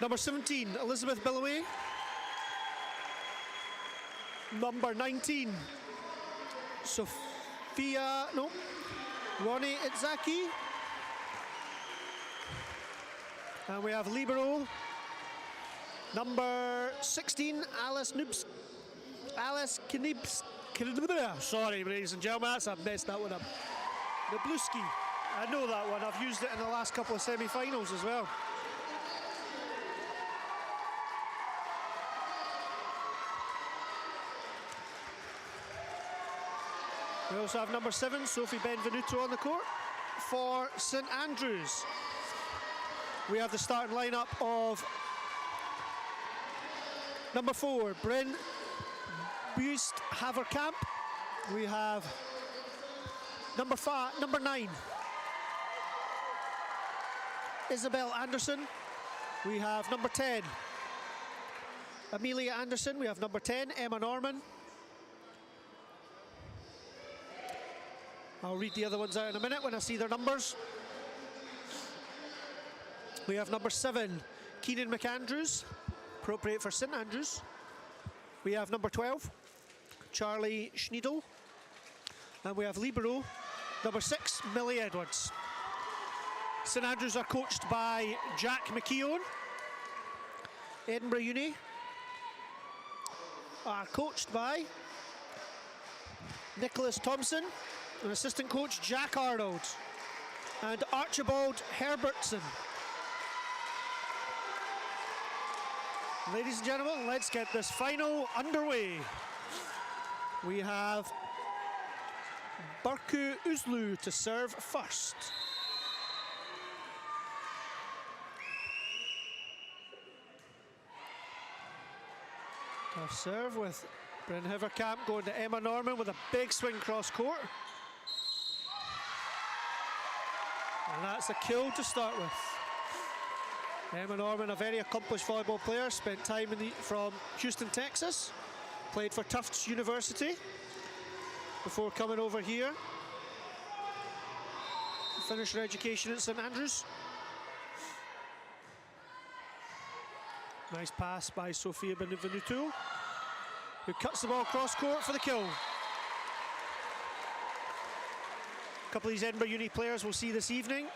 Number 17, Elizabeth Billoway. Number 19, Ronnie Itzaki. And we have libero, number 16, Alice Knibs. Sorry, ladies and gentlemen, I've messed that one up. Nabluski. I know that one. I've used it in the last couple of semi-finals as well. We also have number 7, Sophie Benvenuto on the court for St Andrews. We have the starting lineup of number 4, Bryn Buist Haverkamp. We have number 9, Isabel Anderson. We have number 10, Amelia Anderson. We have number 10, Emma Norman. I'll read the other ones out in a minute when I see their numbers. We have number 7, Keenan McAndrews, appropriate for St Andrews. We have number 12, Charlie Schneidel. And we have libero, number 6, Millie Edwards. St Andrews are coached by Jack McKeown. Edinburgh Uni are coached by Nicholas Thompson, and assistant coach Jack Arnold, and Archibald Herbertson. Ladies and gentlemen, let's get this final underway. We have Barku Uzlu to serve first. Tough serve with Bryn Haverkamp going to Emma Norman with a big swing cross court. And that's a kill to start with. Emma Norman, a very accomplished volleyball player, spent time from Houston, Texas, played for Tufts University before coming over here. Finished her education at St Andrews. Nice pass by Sofia Benvenuto, who cuts the ball cross court for the kill. A couple of these Edinburgh Uni players we'll see this evening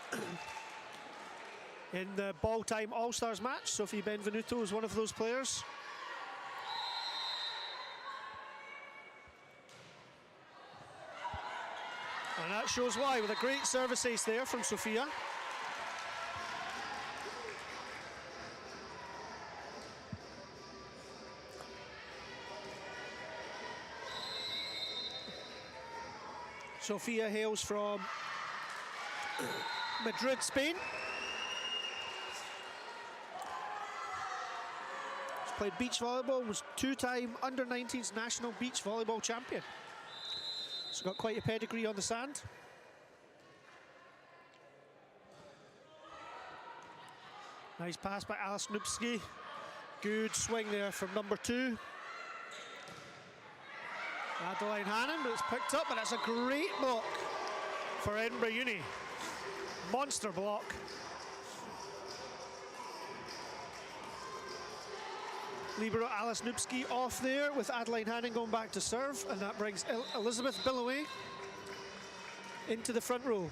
in the Balltime All-Stars match. Sophie Benvenuto is one of those players. And that shows why, with a great service ace there from Sophia. Sophia hails from Madrid, Spain. She's played beach volleyball, was 2-time under-19s national beach volleyball champion. She's got quite a pedigree on the sand. Nice pass by Alice Nubski. Good swing there from number 2. Adeline Hannon, but it's picked up, and it's a great block for Edinburgh Uni. Monster block. Libero Alice Nubski off there with Adeline Hannon going back to serve, and that brings Elizabeth Billoway into the front row.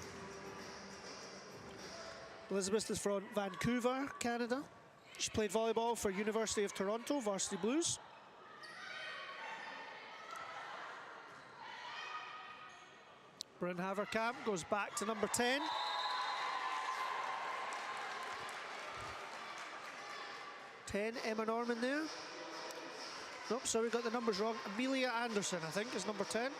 Elizabeth is from Vancouver, Canada. She played volleyball for University of Toronto, Varsity Blues. Bryn Haverkamp goes back to number 10. Emma Norman there. Nope, sorry, got the numbers wrong. Amelia Anderson, I think, is number 10.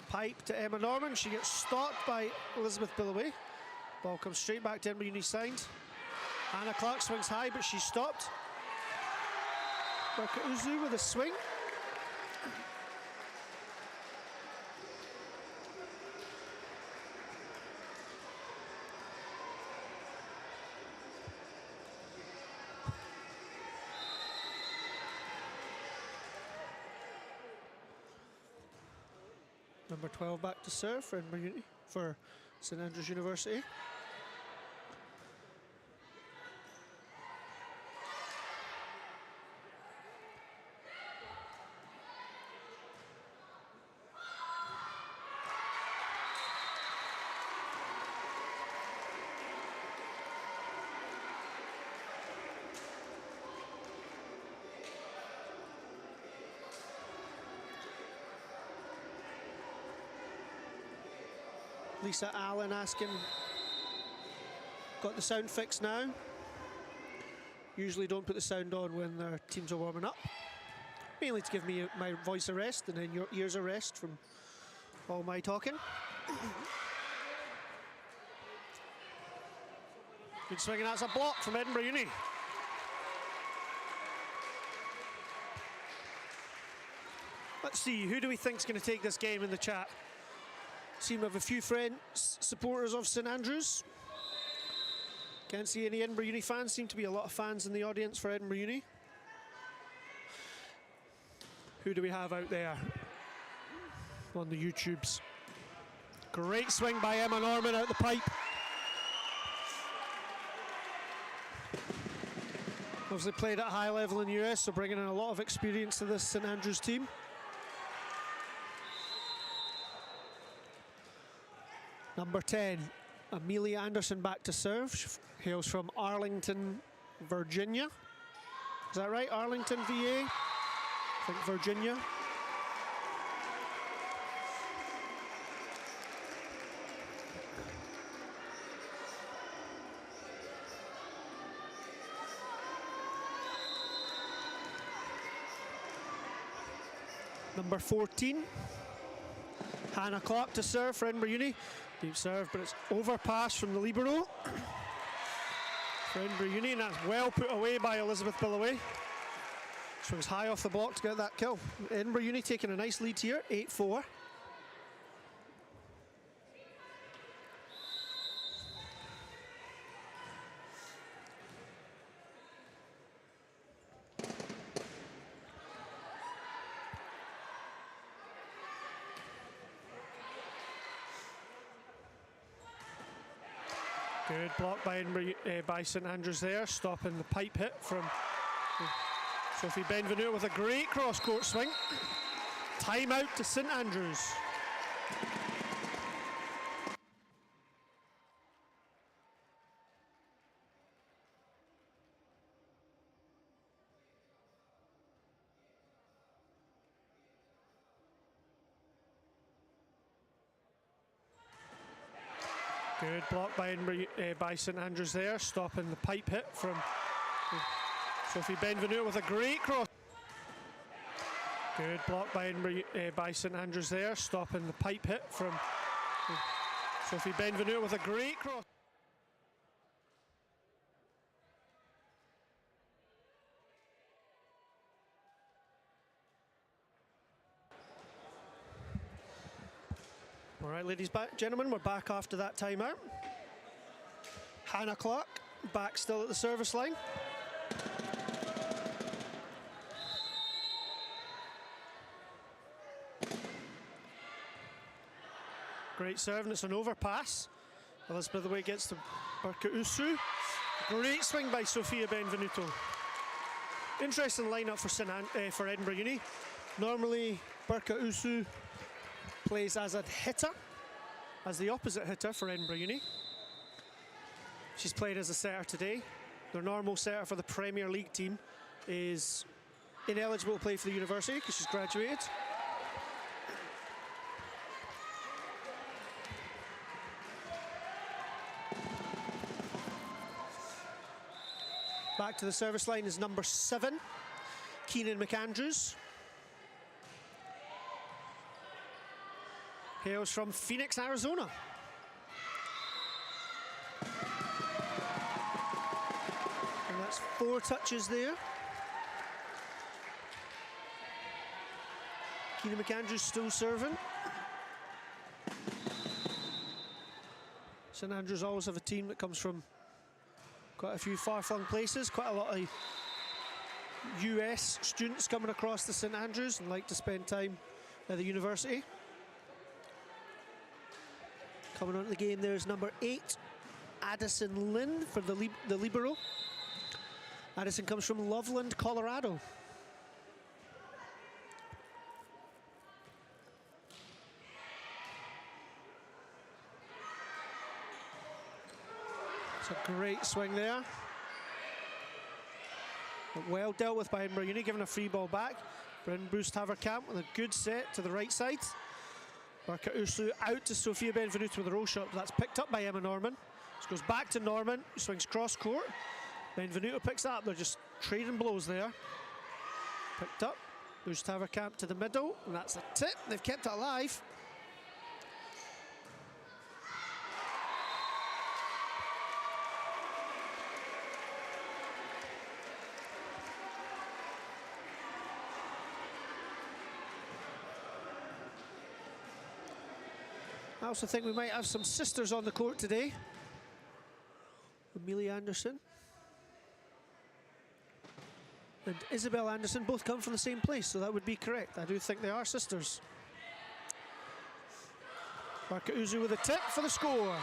Pipe to Emma Norman. She gets stopped by Elizabeth Billoway. Ball comes straight back to Edinburgh Uni side. Anna Clark swings high, but she's stopped. Barku Uzlu with a swing. Number 12 back to serve for St Andrews University. Lisa Allen asking, got the sound fixed now? Usually don't put the sound on when their teams are warming up. Mainly to give me my voice a rest and then your ears a rest from all my talking. Good swing, and that's a block from Edinburgh Uni. Let's see, who do we think is going to take this game in the chat? Seem to have a few friends, supporters of St Andrews. Can't see any Edinburgh Uni fans. Seem to be a lot of fans in the audience for Edinburgh Uni. Who do we have out there on the YouTubes? Great swing by Emma Norman out the pipe. Obviously played at a high level in the US, so bringing in a lot of experience to this St Andrews team. Number 10, Amelia Anderson back to serve. Hails from Arlington, Virginia. Is that right? Arlington, VA? I think Virginia. Number 14, Hannah Clark to serve for Edinburgh Uni. Deep serve, but it's overpass from the libero for Edinburgh Uni, and that's well put away by Elizabeth Billaway. Swings high off the block to get that kill. Edinburgh Uni taking a nice lead here, 8-4. Good block by St Andrews there, stopping the pipe hit from Sophie Benvenue with a great cross-court swing. Timeout to St Andrews. Good block by St Andrews there, stopping the pipe hit from Sophie Benvenue with a great cross. Good block by St Andrews there, stopping the pipe hit from Sophie Benvenue with a great cross. All right, ladies, gentlemen, we're back after that timeout. Hannah Clark back still at the service line. Great serve, and it's an overpass. Elizabeth away gets to Burka Usu. Great swing by Sophia Benvenuto. Interesting lineup for Edinburgh Uni. Normally, Burka Usu plays as a hitter, as the opposite hitter for Edinburgh Uni. She's played as a setter today. Their normal setter for the Premier League team is ineligible to play for the university because she's graduated. Back to the service line is number 7, Keenan McAndrews. Hails from Phoenix, Arizona. And that's 4 touches there. Keenan McAndrews still serving. St Andrews always have a team that comes from quite a few far-flung places, quite a lot of US students coming across to St Andrews and like to spend time at the university. Coming on to the game, there's number 8, Addison Lynn for the libero. Addison comes from Loveland, Colorado. It's a great swing there. But well dealt with by Edinburgh Uni, giving a free ball back. Bryn Bruce Haverkamp with a good set to the right side. Barca Ursu out to Sophia Benvenuto with a roll shot. That's picked up by Emma Norman. This goes back to Norman, who swings cross court. Benvenuto picks that up. They're just trading blows there. Picked up. Bruce Haverkamp to the middle, and that's a tip. They've kept it alive. I also think we might have some sisters on the court today. Amelia Anderson and Isabel Anderson both come from the same place, so that would be correct. I do think they are sisters. Barca Uzu with a tip for the score.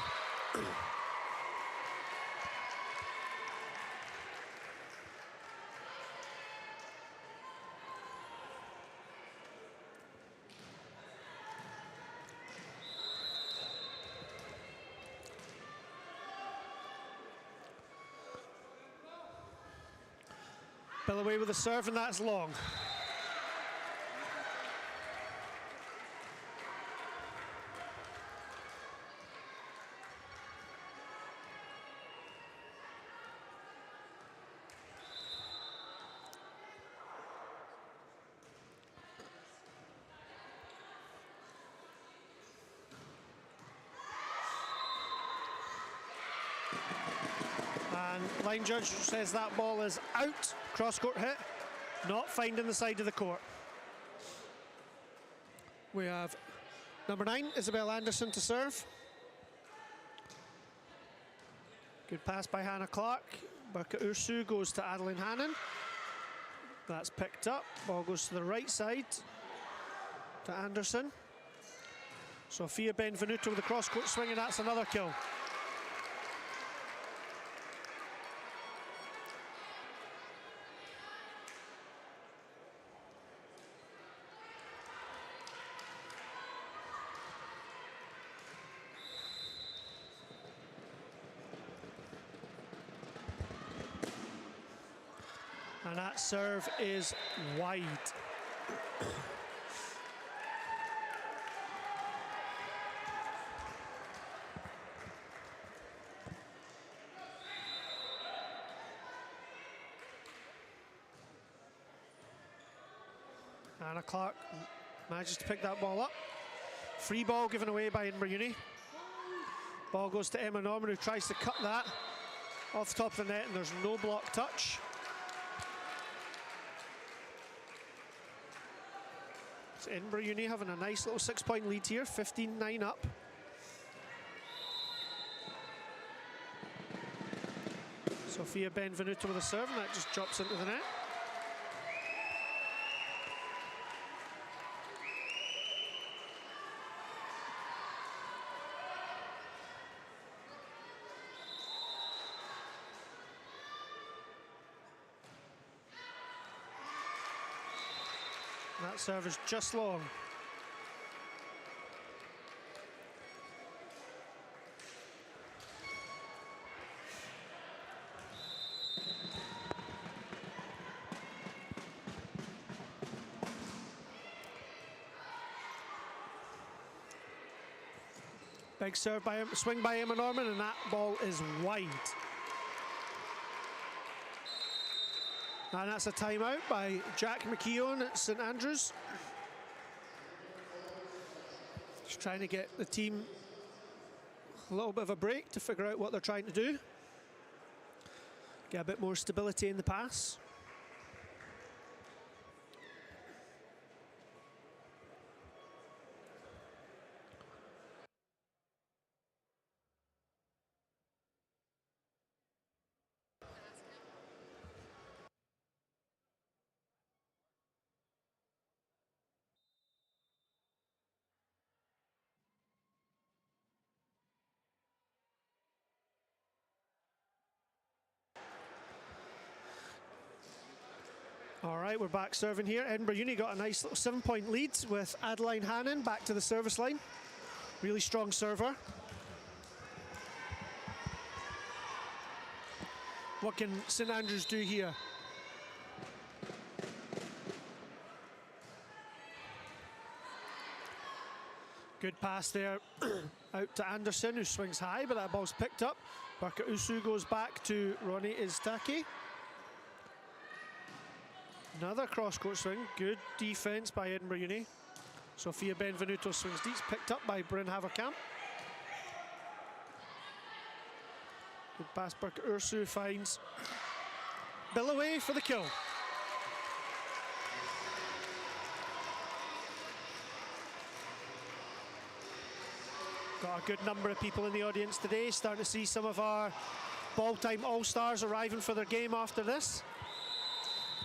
Bill away with the serve, and that's long. And line judge says that ball is out. Cross-court hit, not finding the side of the court. We have number 9, Isabel Anderson to serve. Good pass by Hannah Clark. Barca Ursu goes to Adeline Hannon. That's picked up. Ball goes to the right side to Anderson. Sophia Benvenuto with the cross-court swing, and that's another kill. And that serve is wide. Anna Clark manages to pick that ball up. Free ball given away by Edinburgh Uni. Ball goes to Emma Norman, who tries to cut that off the top of the net, and there's no block touch. Edinburgh Uni having a nice little 6-point lead here, 15-9 up. Sophia Benvenuto with a serve, and that just drops into the net. That serve is just long. Big serve by him, swing by Emma Norman, and that ball is wide. And that's a timeout by Jack McKeown at St Andrews. Just trying to get the team a little bit of a break to figure out what they're trying to do. Get a bit more stability in the pass. All right, we're back serving here. Edinburgh Uni got a nice little 7-point lead with Adeline Hannon back to the service line. Really strong server. What can St Andrews do here? Good pass there out to Anderson, who swings high, but that ball's picked up. Burka Usu goes back to Ronnie Iztaki. Another cross-court swing. Good defense by Edinburgh Uni. Sophia Benvenuto swings deep, picked up by Bryn Haverkamp. Good pass, Burka Usu finds Billaway for the kill. Got a good number of people in the audience today. Starting to see some of our Balltime All-Stars arriving for their game after this.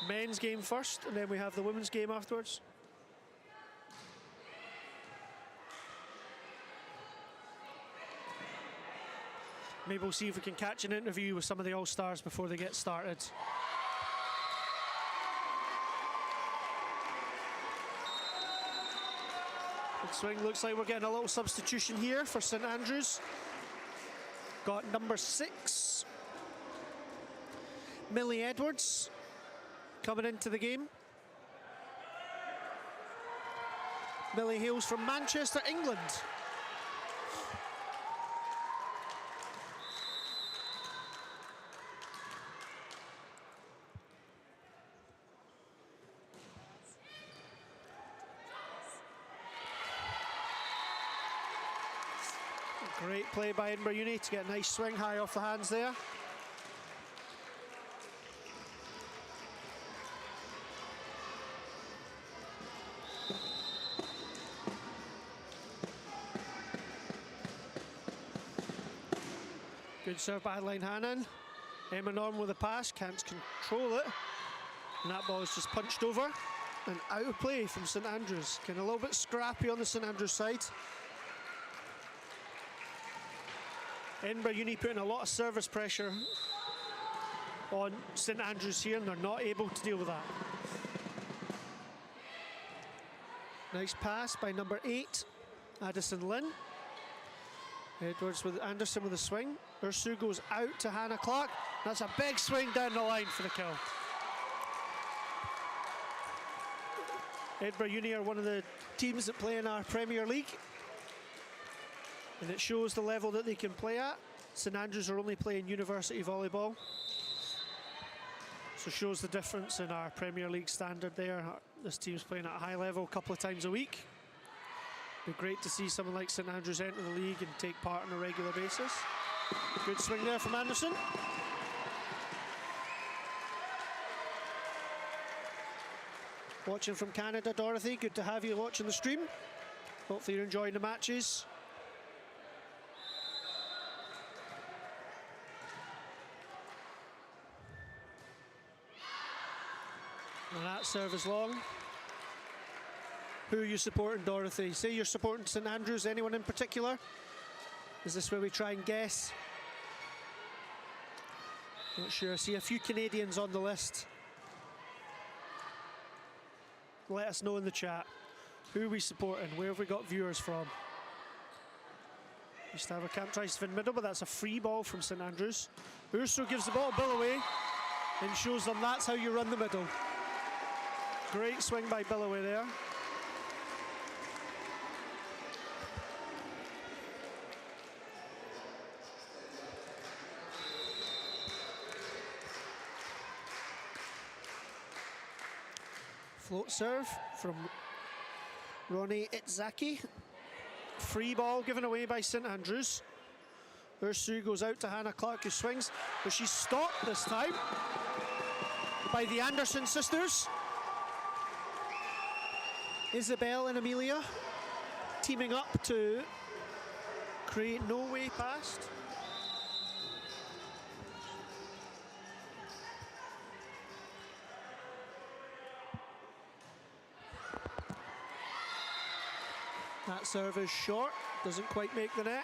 Men's game first, and then we have the women's game afterwards. Maybe we'll see if we can catch an interview with some of the All-Stars before they get started. Good swing, looks like we're getting a little substitution here for St Andrews. Got number 6, Millie Edwards, coming into the game. Millie hails from Manchester, England. Great play by Edinburgh Uni to get a nice swing high off the hands there. Good serve by Adeline Hannon. Emma Norman with a pass, can't control it. And that ball is just punched over and out of play from St Andrews. Getting a little bit scrappy on the St Andrews side. Edinburgh Uni putting a lot of service pressure on St Andrews here, and they're not able to deal with that. Nice pass by number 8, Addison Lynn. Edwards with Anderson with a swing. Ursu goes out to Hannah Clark. That's a big swing down the line for the kill. Edinburgh Uni are one of the teams that play in our Premier League, and it shows the level that they can play at. St Andrews are only playing university volleyball, so shows the difference in our Premier League standard there. This team's playing at a high level a couple of times a week. It'd be great to see someone like St Andrews enter the league and take part on a regular basis. Good swing there from Anderson. Watching from Canada, Dorothy, good to have you watching the stream. Hopefully you're enjoying the matches. And that serve is long. Who are you supporting, Dorothy? Say you're supporting St Andrews. Anyone in particular? Is this where we try and guess? Not sure. I see a few Canadians on the list. Let us know in the chat. Who are we supporting? Where have we got viewers from? Haverkamp tries to fin middle, but that's a free ball from St Andrews. Urso gives the ball Billaway and shows them that's how you run the middle. Great swing by Billaway there. Float serve from Ronnie Itzaki. Free ball given away by St Andrews. Ursu goes out to Hannah Clark, who swings, but she's stopped this time by the Anderson sisters. Isabel and Amelia teaming up to create no way past. That serve is short, doesn't quite make the net.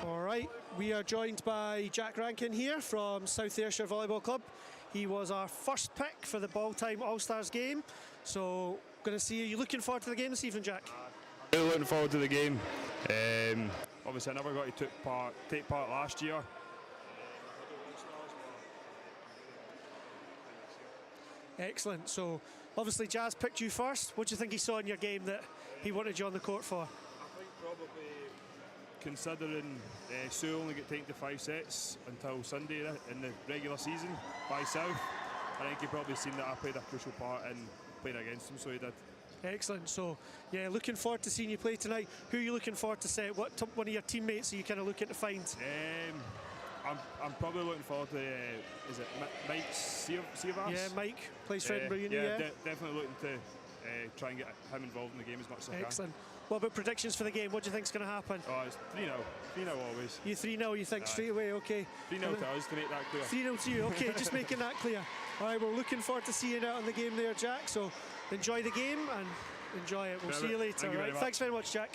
All right, we are joined by Jack Rankin here from South Ayrshire Volleyball Club. He was our first pick for the Balltime All-Stars game. So, going to see you looking forward to the game this evening, Jack? Really looking forward to the game. Obviously, I never got to take part last year. Excellent. So, obviously, Jazz picked you first. What do you think he saw in your game that he wanted you on the court for? I think probably considering Sue only get taken to 5 sets until Sunday in the regular season by South, I think he probably seen that I played a crucial part in playing against him, so he did. Excellent. So, yeah, looking forward to seeing you play tonight. Who are you looking forward to set? What one of your teammates are you kind of looking to find? I'm probably looking forward to, is it Mike Seavas? Yeah, Mike plays for Edinburgh Uni. Yeah, definitely looking to try and get him involved in the game as much as I can. Excellent. What about predictions for the game? What do you think is going to happen? Oh, it's 3-0. 3-0 always. You 3-0, you think straight away, okay. 3-0 to us, to make that clear. 3-0 to you, okay, just making that clear. All right, we're looking forward to seeing you out on the game there, Jack. So enjoy the game and enjoy it. We'll see you later. All right, thanks very much, Jack.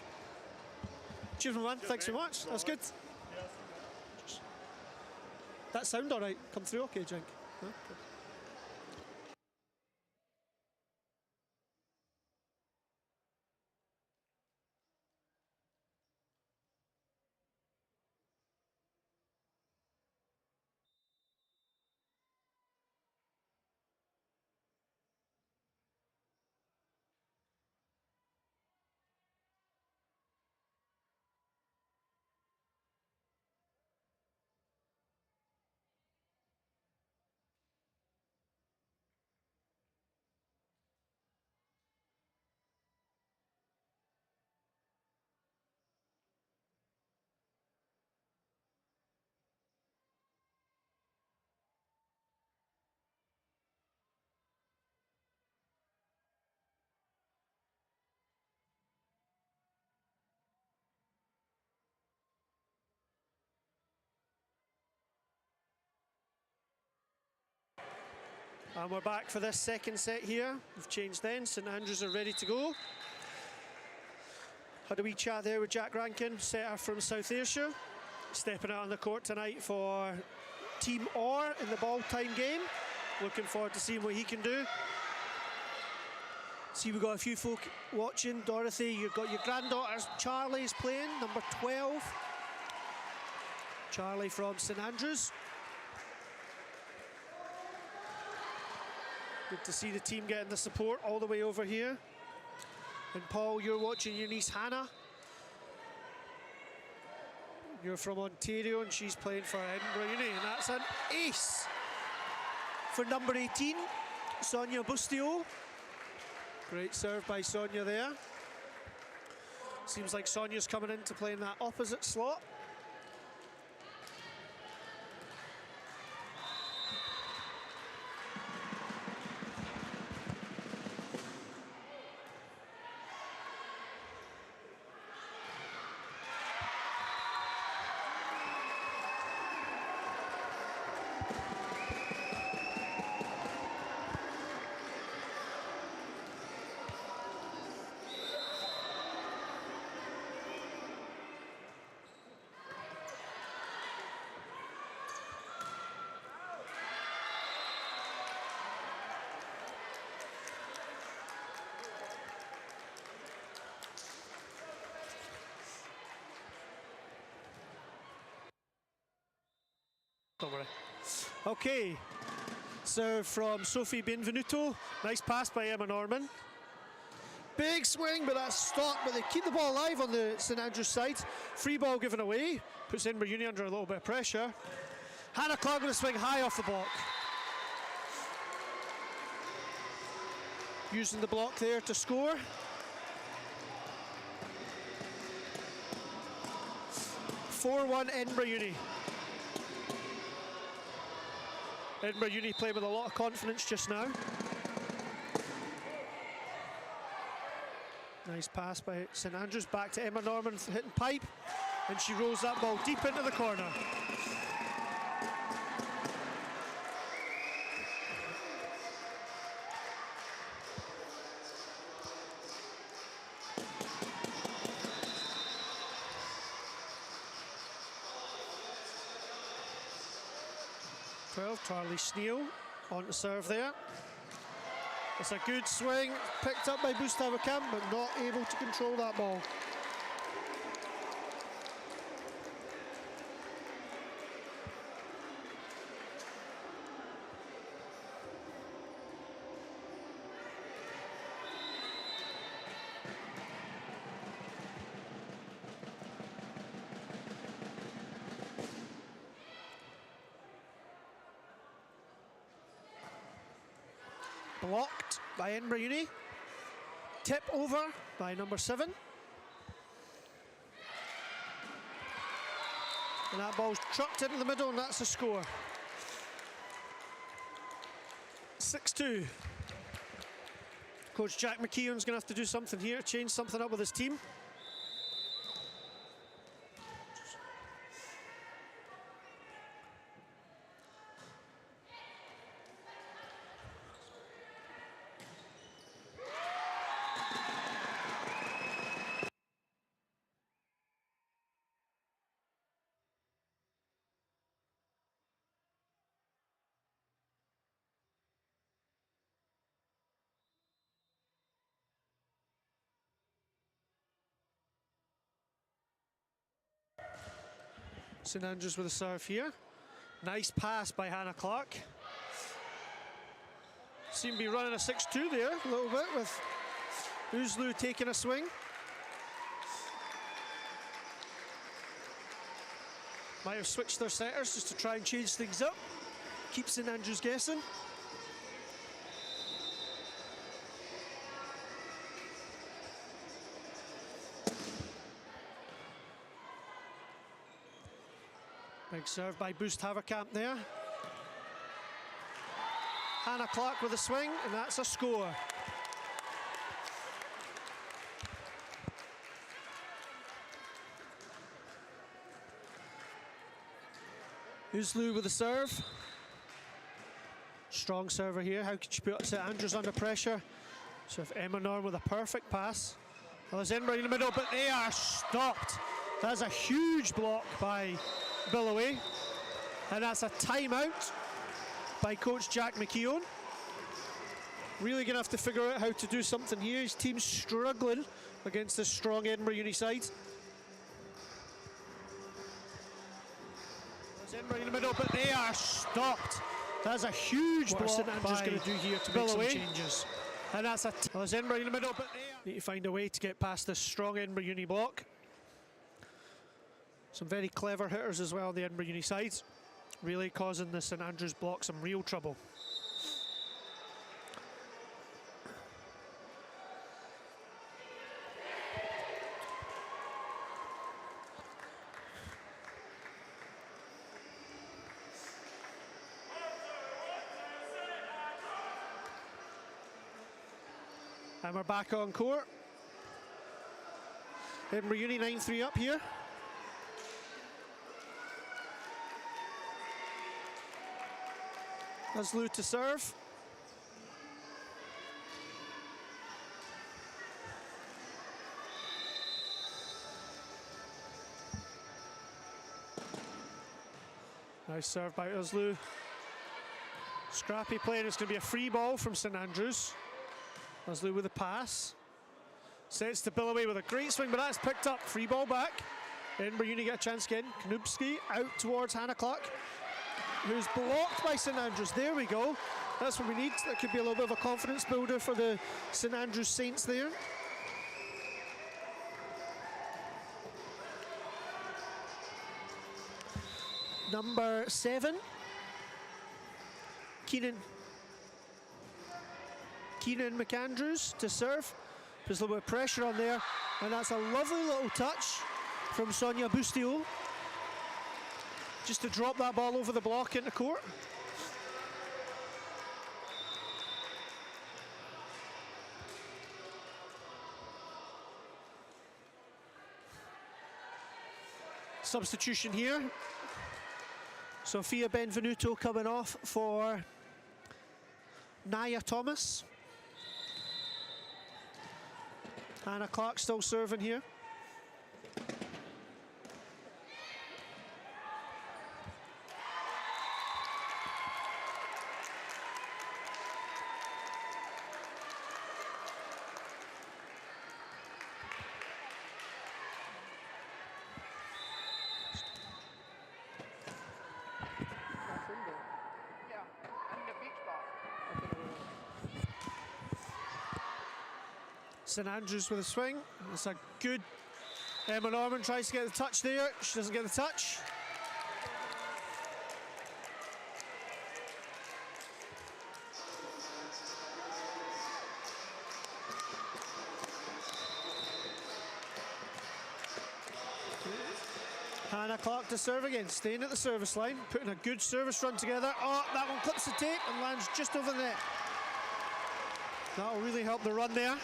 Cheers, my man. Thanks very much. That's good. That sound all right? Come through okay, Jink? Huh? Okay. And we're back for this second set here. We've changed then. St Andrews are ready to go. Had a wee chat there with Jack Rankin, setter from South Ayrshire. Stepping out on the court tonight for Team Orr in the Balltime game. Looking forward to seeing what he can do. See, we've got a few folk watching. Dorothy, you've got your granddaughters. Charlie's playing, number 12. Charlie from St Andrews. Good to see the team getting the support all the way over here. And Paul, you're watching your niece Hannah. You're from Ontario and she's playing for Edinburgh Uni, and that's an ace for number 18, Sonia Bustio. Great serve by Sonia there. Seems like Sonia's coming in to play in that opposite slot. Don't worry. Okay, serve from Sophie Benvenuto. Nice pass by Emma Norman. Big swing, but that's stopped, but they keep the ball alive on the St Andrews side. Free ball given away. Puts Edinburgh Uni under a little bit of pressure. Hannah Clark with a swing high off the block. Using the block there to score. (4-1) Edinburgh Uni. Edinburgh Uni play with a lot of confidence just now. Nice pass by St Andrews, back to Emma Norman hitting pipe, and she rolls that ball deep into the corner. 12, Charlie Schneal on to serve there. It's a good swing, picked up by Boost-Haverkamp, but not able to control that ball. Blocked by Edinburgh Uni. Tip over by number 7. And that ball's trucked into the middle, and that's a score. 6-2. Coach Jack McKeon's going to have to do something here, change something up with his team. St Andrews with a serve here. Nice pass by Hannah Clark. Seem to be running a 6-2 there a little bit with Uzlu taking a swing. Might have switched their setters just to try and change things up. Keep St Andrews guessing. Big serve by Boost-Haverkamp there. Hannah Clark with a swing, and that's a score. Uzlu with a serve. Strong server here. How could you put St Andrews under pressure? So if Emma Norm with a perfect pass. Well, there's Edinburgh in the middle, but they are stopped. That's a huge block by Billoway, and that's a timeout by Coach Jack McKeon. Really going to have to figure out how to do something here. His team's struggling against this strong Edinburgh Uni side. There's Edinburgh in the middle, but they are stopped. That's a huge block St Andrews going to do here to make some changes. And that's a there's Edinburgh in the middle, but they need to find a way to get past this strong Edinburgh Uni block. Some very clever hitters as well on the Edinburgh Uni side, really causing the St Andrews block some real trouble. And we're back on court. Edinburgh Uni 9-3 up here. Uzlu to serve. Nice serve by Uzlu. Scrappy play, and it's going to be a free ball from St Andrews. Uzlu with a pass. Sets to Billoway with a great swing, but that's picked up. Free ball back. Edinburgh Uni get a chance again. Knubski out towards Hannah Clark, who's blocked by St Andrews. There we go. That's what we need. That could be a little bit of a confidence builder for the St Andrews Saints there. Number 7, Keenan McAndrews to serve. There's a little bit of pressure on there, and that's a lovely little touch from Sonia Bustillo, just to drop that ball over the block into court. Substitution here. Sophia Benvenuto coming off for Naya Thomas. Hannah Clark still serving here. St Andrews with a swing. It's a good... Emma Norman tries to get the touch there. She doesn't get the touch. Hannah Clark to serve again, staying at the service line, putting a good service run together. Oh, that one clips the tape and lands just over the net. That'll really help the run there.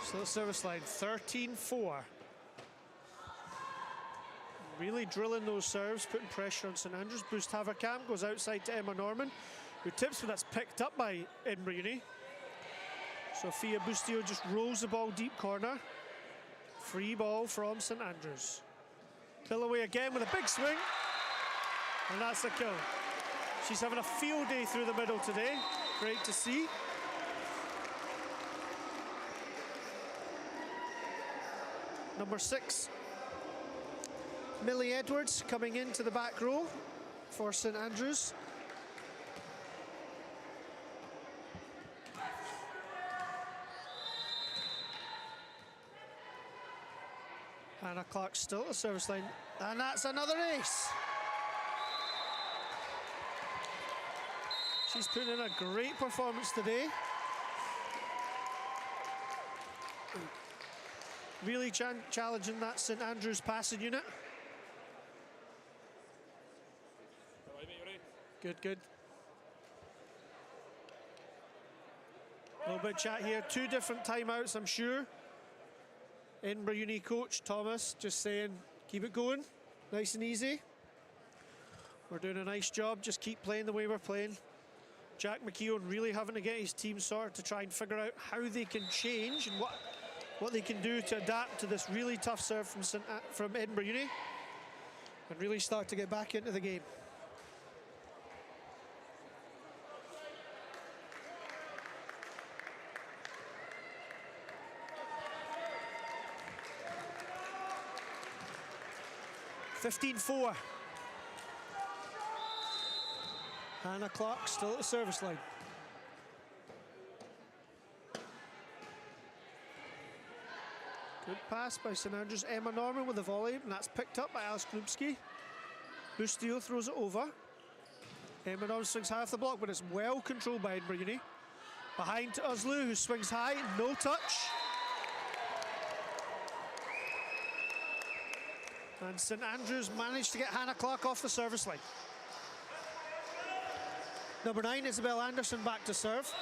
Still service line, 13-4. Really drilling those serves, putting pressure on St Andrews. Boost Haverkamp goes outside to Emma Norman, who tips, but that's picked up by Edinburgh Uni. Sophia Bustio just rolls the ball deep corner. Free ball from St Andrews. Billaway again with a big swing, and that's a kill. She's having a field day through the middle today. Great to see. Number 6, Millie Edwards, coming into the back row for St Andrews. Hannah Clark still at the service line, and that's another ace. She's putting in a great performance today. Really challenging that St Andrews passing unit. Good, good. A little bit of chat here. 2 different timeouts, I'm sure. Edinburgh Uni coach Thomas just saying, keep it going, nice and easy. We're doing a nice job, just keep playing the way we're playing. Jack McKeown really having to get his team sorted to try and figure out how they can change and what they can do to adapt to this really tough serve from Edinburgh Uni and really start to get back into the game. (15-4). Hannah Clark still at the service line. Good pass by St Andrews. Emma Norman with the volley, and that's picked up by Alice Knupski. Bustio throws it over. Emma Norman swings high off the block, but it's well controlled by Edinburgh Uni. Behind to Uslu, who swings high, no touch. And St Andrews managed to get Hannah Clark off the service line. Number 9, Isabel Anderson, back to serve.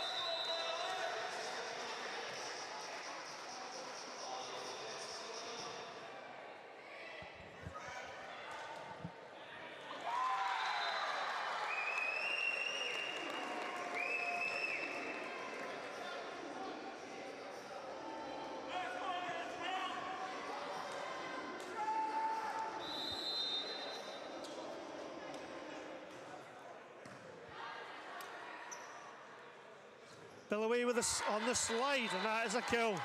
Billaway with us on the slide, and that is a kill.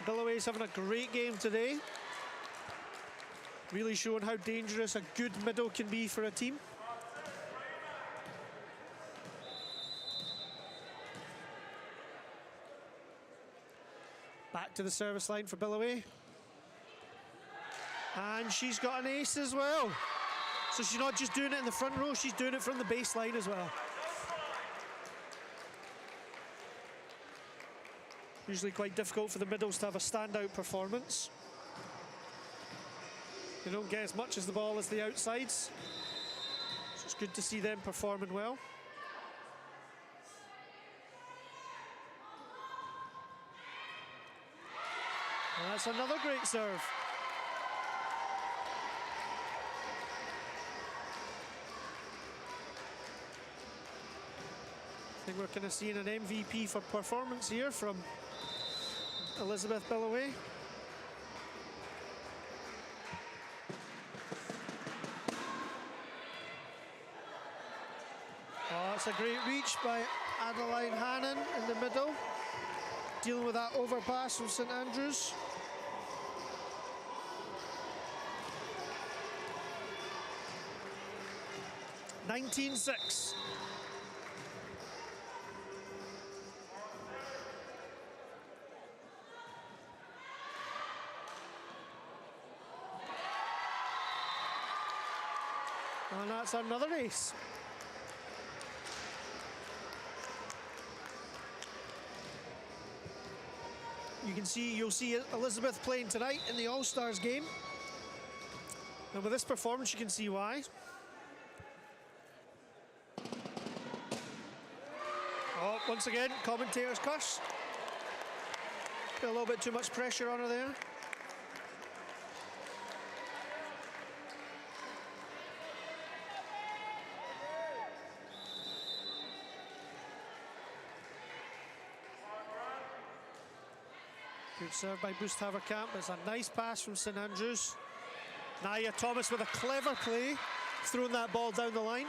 Billaway's having a great game today. Really showing how dangerous a good middle can be for a team. Back to the service line for Billaway. And she's got an ace as well. So she's not just doing it in the front row, she's doing it from the baseline as well. Usually quite difficult for the middles to have a standout performance. They don't get as much as the ball as the outsides. So it's good to see them performing well. And that's another great serve. I think we're kind of seeing an MVP for performance here from Elizabeth Billaway. Oh, that's a great reach by Adeline Hannon in the middle, dealing with that overpass from St Andrews. 19-6. And that's another ace. You'll see Elizabeth playing tonight in the All-Stars game. And with this performance, you can see why. Oh, once again, commentator's curse. Put a little bit too much pressure on her there. Good serve by Boost Haverkamp. It's a nice pass from St Andrews. Nia Thomas with a clever play, throwing that ball down the line.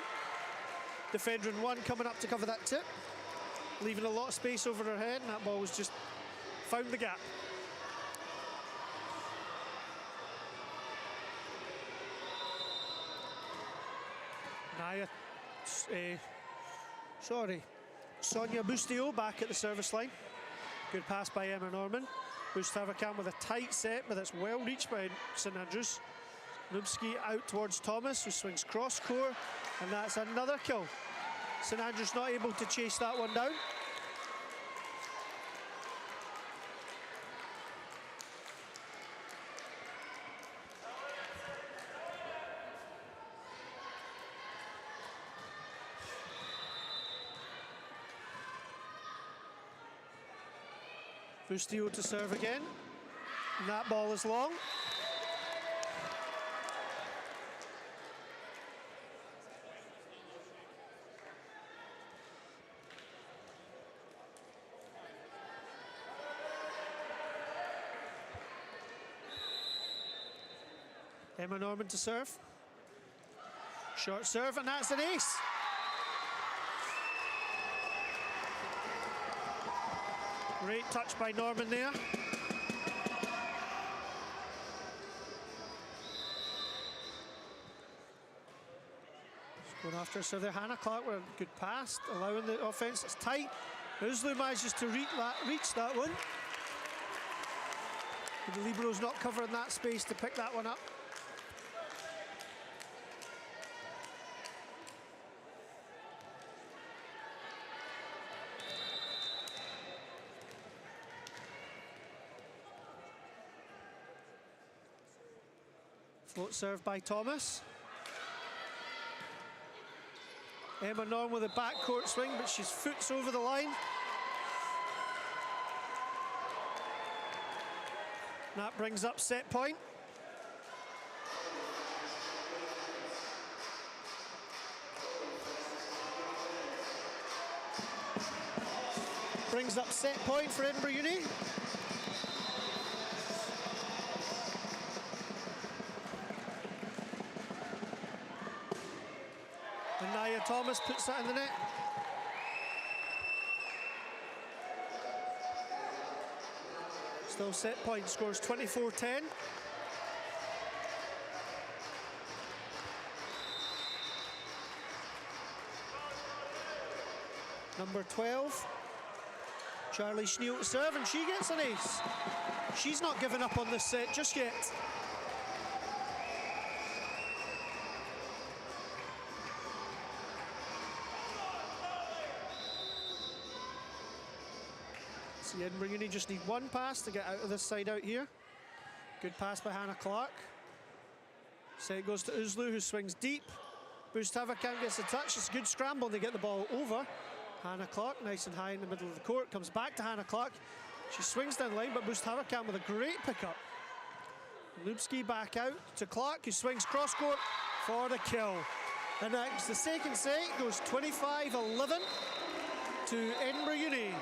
Defender in one coming up to cover that tip, leaving a lot of space over her head, and that ball was just found the gap. Sonia Boustio back at the service line. Good pass by Emma Norman. Boost Haverkamp with a tight set, but that's well reached by St Andrews. Lubski out towards Thomas, who swings cross court, and that's another kill. St Andrews not able to chase that one down. Boustio to serve again, and that ball is long. Emma Norman to serve. Short serve, and that's an ace. Great touch by Norman there. Going after so there, Hannah Clark with a good pass, allowing the offence. It's tight. Uslu manages to reach that one. And the libro's not covering that space to pick that one up. Float serve by Thomas. Emma Norm with a backcourt swing, but she's foots over the line. That brings up set point. Brings up set point for Edinburgh Uni. And Nia Thomas puts that in the net. Still set point, scores 24-10. Number 12, Charlie Schneal to serve, and she gets an ace. She's not giving up on this set just yet. See, Edinburgh Uni just need one pass to get out of this side out here. Good pass by Hannah Clark. Set goes to Uslu, who swings deep. Boost Haverkamp gets a touch. It's a good scramble, and they get the ball over. Hannah Clark, nice and high in the middle of the court, comes back to Hannah Clark. She swings down the line, but Boost Haverkamp with a great pickup. Lubski back out to Clark, who swings cross court for the kill. And that's the second set, goes 25-11 to Edinburgh Uni.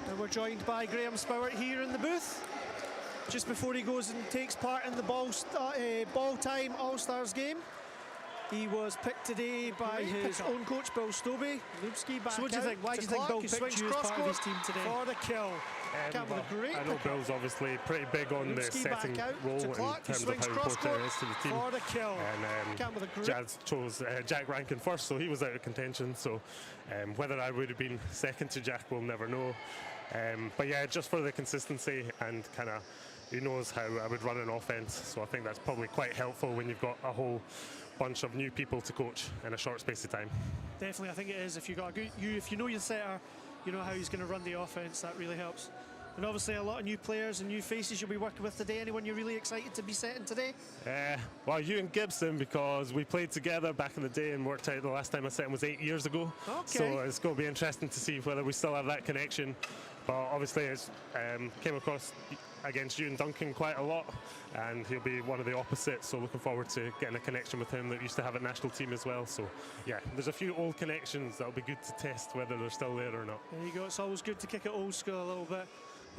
And we're joined by Graham Spowart here in the booth, just before he goes and takes part in the Balltime All-Stars game. He was picked today by his own coach, Bill Stobie. Lubski back So what do you think? Why do you think Bill picked you as part of his team today? For the kill. Well, I know Bill's obviously pretty big on the setting role in terms of how important it is to the team. For the kill. And Jazz chose Jack Rankin first, so he was out of contention. So whether I would have been second to Jack, we'll never know. But yeah, just for the consistency and kind of, he knows how I would run an offense. So I think that's probably quite helpful when you've got a whole bunch of new people to coach in a short space of time. Definitely, I think it is. If you got a good, if you know your setter, you know how he's going to run the offense. That really helps. And obviously a lot of new players and new faces you'll be working with today. Anyone you're really excited to be setting today? Well, Ewan Gibson, because we played together back in the day and worked out the last time I set him was 8 years ago. Okay. So it's going to be interesting to see whether we still have that connection. But obviously it's came across against Ewan Duncan quite a lot, and he'll be one of the opposites, so looking forward to getting a connection with him that used to have a national team as well. So yeah, there's a few old connections that'll be good to test whether they're still there or not. There you go. It's always good to kick it old school a little bit.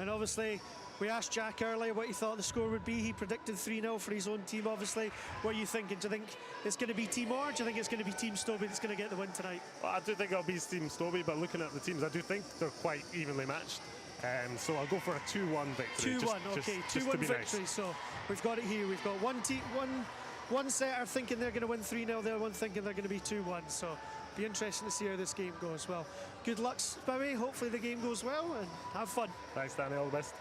And obviously we asked Jack earlier what he thought the score would be. He predicted 3-0 for his own team. Obviously, what are you thinking? Do you think it's going to be Team R? Do you think it's going to be Team Stobie that's going to get the win tonight? Well, I do think it'll be Team Stobie, but looking at the teams, I do think they're quite evenly matched. So I'll go for a 2-1 victory. 2-1, okay, 2-1 victory. Nice. So we've got it here. We've got one setter thinking they're going to win 3-0, the other one thinking they're going to be 2-1. So be interesting to see how this game goes. Well, good luck, Stobie. Hopefully the game goes well and have fun. Thanks, Danny. All the best.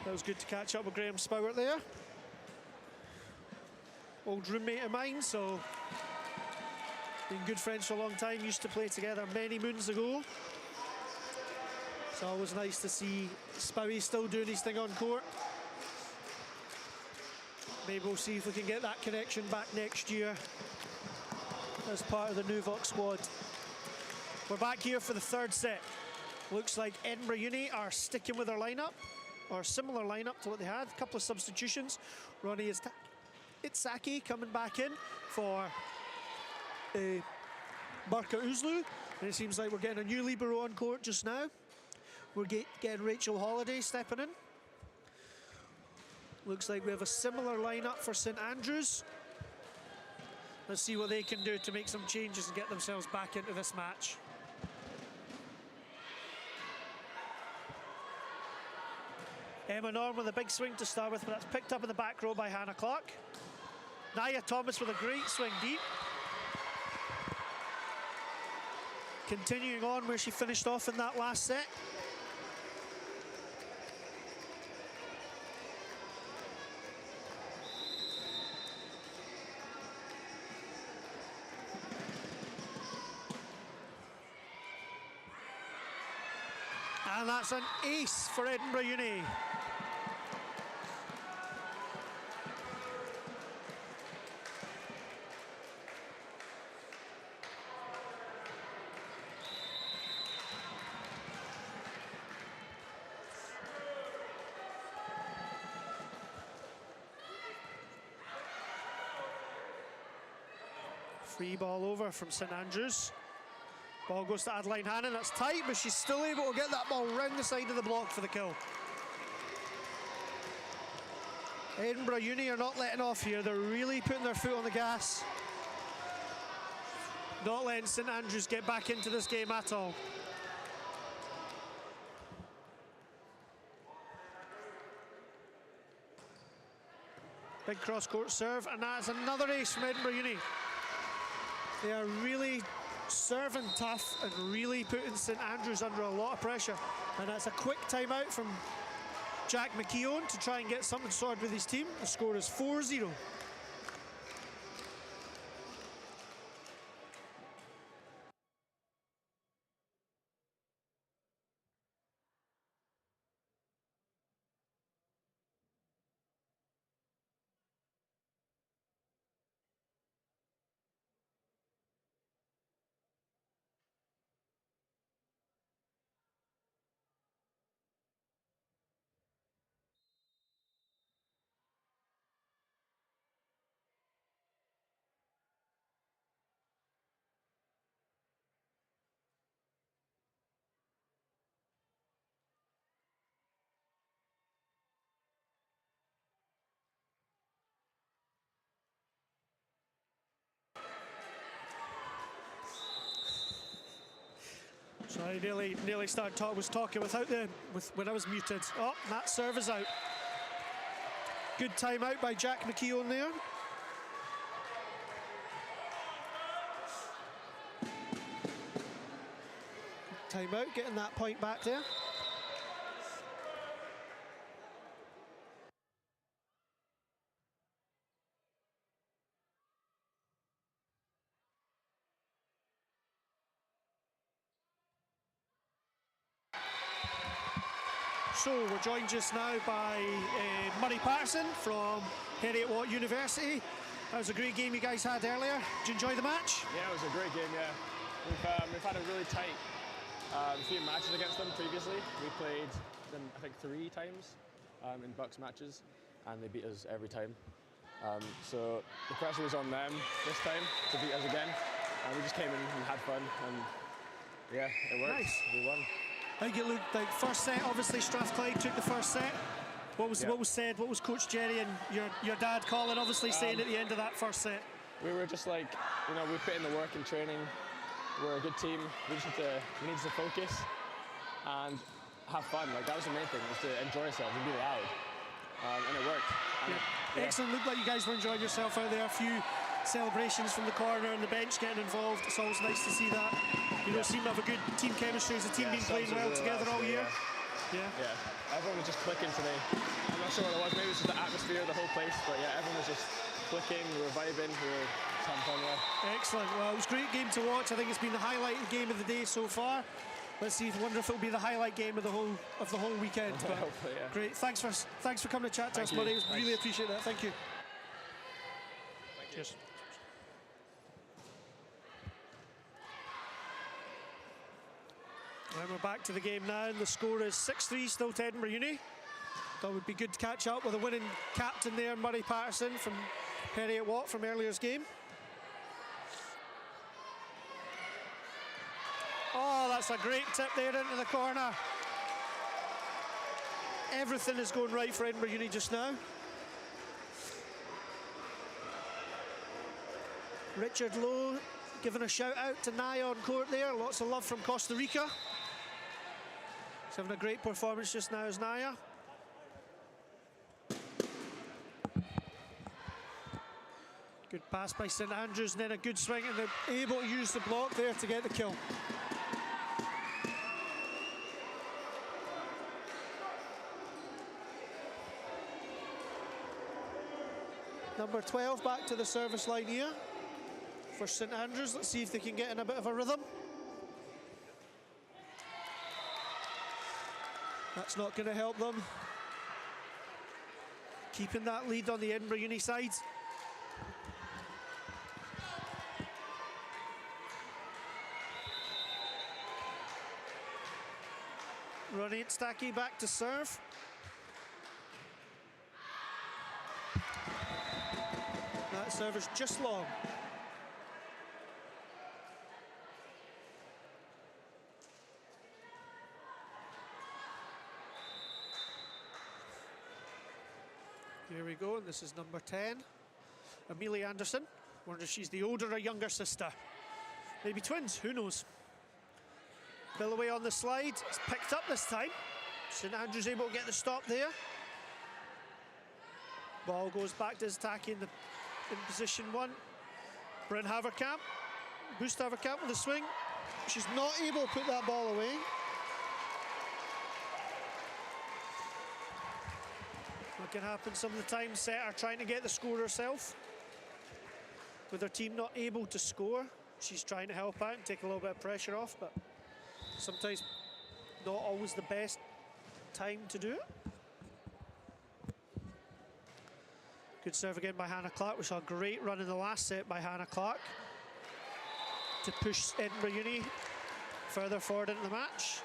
That was good to catch up with Graham Spowert there. Old roommate of mine, so been good friends for a long time, used to play together many moons ago. It's always nice to see Spowie still doing his thing on court. Maybe we'll see if we can get that connection back next year as part of the Nuvok squad. We're back here for the third set. Looks like Edinburgh Uni are sticking with their lineup, or similar lineup to what they had. A couple of substitutions. Ronnie Itzaki coming back in for Barka Uzlu. And it seems like we're getting a new libero on court just now. We're getting Rachel Holiday stepping in. Looks like we have a similar lineup for St Andrews. Let's see what they can do to make some changes and get themselves back into this match. Emma Norm with a big swing to start with, but that's picked up in the back row by Hannah Clark. Nia Thomas with a great swing deep. Continuing on where she finished off in that last set. And that's an ace for Edinburgh Uni. Free ball over from St Andrews. Ball goes to Adeline Hannon. That's tight, but she's still able to get that ball round the side of the block for the kill. Edinburgh Uni are not letting off here. They're really putting their foot on the gas. Not letting St Andrews get back into this game at all. Big cross-court serve, and that's another ace from Edinburgh Uni. They are really serving tough and really putting St Andrews under a lot of pressure. And that's a quick timeout from Jack McKeown to try and get something sorted with his team. The score is 4-0. I nearly started was talking when I was muted. Oh, that serve is out. Good time out by Jack McKeown there. Time out, getting that point back there. So we're joined just now by Murray Patterson from Heriot-Watt University. That was a great game you guys had earlier. Did you enjoy the match? Yeah, it was a great game, yeah. We've had a really tight few matches against them previously. We played them, I think, 3 times in Bucks matches, and they beat us every time. So the pressure was on them this time to beat us again. And we just came in and had fun, and yeah, it worked. Nice. We won. I think it looked like first set, obviously Strathclyde took the first set. What was said? What was Coach Jerry and your dad Colin obviously saying at the end of that first set? We were just like, you know, we put in the work in training. We're a good team. We need to focus and have fun. Like, that was the main thing, was to enjoy ourselves and be loud. And it worked. And yeah. Excellent. Looked like you guys were enjoying yourself out there. A few celebrations from the corner and the bench getting involved. It's always nice to see that. You know, seem to have a good team chemistry. Has the team been playing well together all year? Yeah. Everyone was just clicking today. I'm not sure what it was. Maybe it was just the atmosphere of the whole place. But yeah, everyone was just clicking. We were vibing. We were having fun. Yeah. Excellent. Well, it was a great game to watch. I think it's been the highlight game of the day so far. Let's see. Wonder if it'll be the highlight game of the whole weekend. But hopefully, yeah. Great. Thanks for coming to chat to us, Murray. Really appreciate that. Thank you. Cheers. And we're back to the game now, and the score is 6-3 still to Edinburgh Uni. Thought it would be good to catch up with a winning captain there, Murray Patterson from Heriot-Watt from earlier's game. Oh, that's a great tip there into the corner. Everything is going right for Edinburgh Uni just now. Richard Lowe giving a shout out to Naya on court there. Lots of love from Costa Rica. He's having a great performance just now as Naya. Good pass by St Andrews, and then a good swing, and they're able to use the block there to get the kill. Number 12 back to the service line here for St Andrews. Let's see if they can get in a bit of a rhythm. That's not going to help them. Keeping that lead on the Edinburgh Uni side. Ronnie Stacky back to serve. That serve is just long. Here we go, and this is number 10, Amelia Anderson. Wonder if she's the older or younger sister. Maybe twins, who knows? Bill away on the slide, it's picked up this time. St Andrews able to get the stop there. Ball goes back to Ztaki in position 1. Bryn Haverkamp, Boost Haverkamp with a swing. She's not able to put that ball away. What can happen some of the time, setter trying to get the score herself. With her team not able to score, she's trying to help out and take a little bit of pressure off, but sometimes not always the best time to do it. Good serve again by Hannah Clark. We saw a great run in the last set by Hannah Clark to push Edinburgh Uni further forward into the match.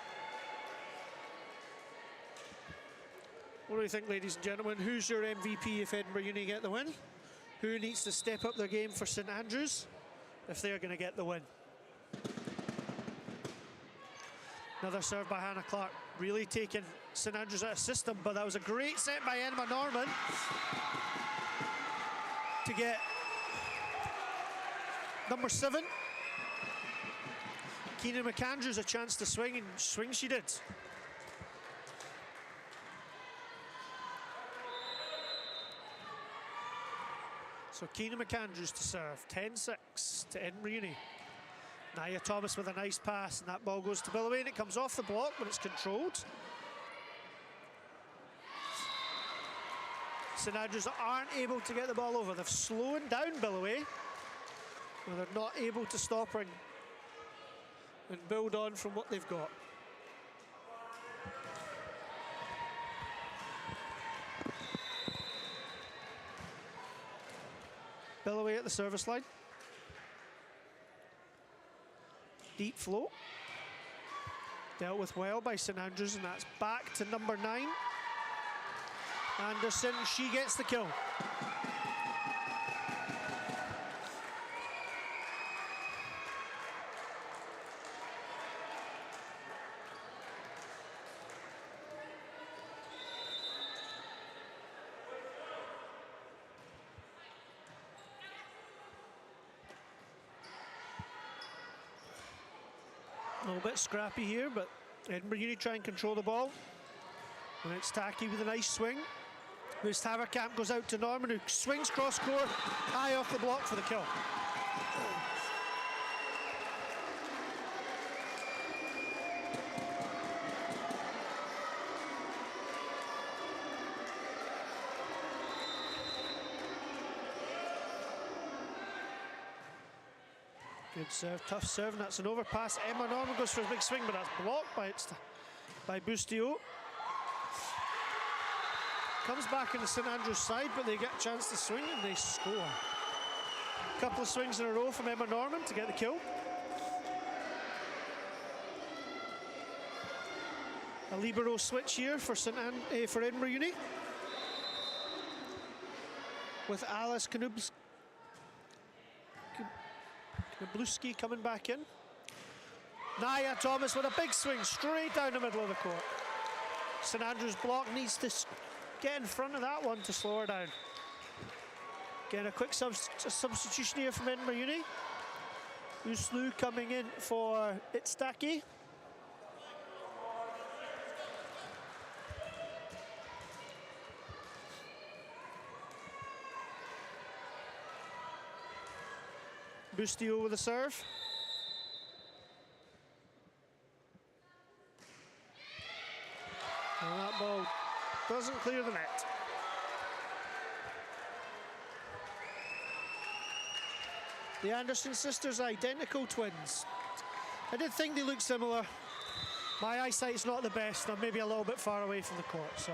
What do you think, ladies and gentlemen? Who's your MVP if Edinburgh Uni get the win? Who needs to step up their game for St Andrews if they're going to get the win? Another serve by Hannah Clark, really taking St Andrews out of system, but that was a great set by Emma Norman to get number 7, Keenan McAndrews a chance to swing, and swing she did. So Keenan McAndrews to serve, 10-6 to Edinburgh Uni. Nia Thomas with a nice pass, and that ball goes to Billoway, and it comes off the block, but it's controlled. St Andrews aren't able to get the ball over. They've slowed down Billoway, where they're not able to stop her and build on from what they've got. Billoway at the service line. Deep float. Dealt with well by St Andrews, and that's back to number 9. Anderson, she gets the kill. A little bit scrappy here, but Edinburgh Uni try and control the ball. And it's Taki with a nice swing. Moose Haverkamp goes out to Norman, who swings cross court, high off the block for the kill. Good serve, tough serve, and that's an overpass. Emma Norman goes for a big swing, but that's blocked by Bustio. Comes back on the St Andrews side, but they get a chance to swing and they score. A couple of swings in a row from Emma Norman to get the kill. A libero switch here for for Edinburgh Uni, with Alice Knubluski coming back in. Nia Thomas with a big swing straight down the middle of the court. St Andrews block needs to get in front of that one to slow her down. Again, a quick substitution here from Edinburgh Uni. Uslu coming in for Itstaki. Bustio with a serve. And that ball doesn't clear the net. The Anderson sisters are identical twins. I did think they looked similar. My eyesight's not the best. I'm maybe a little bit far away from the court, so.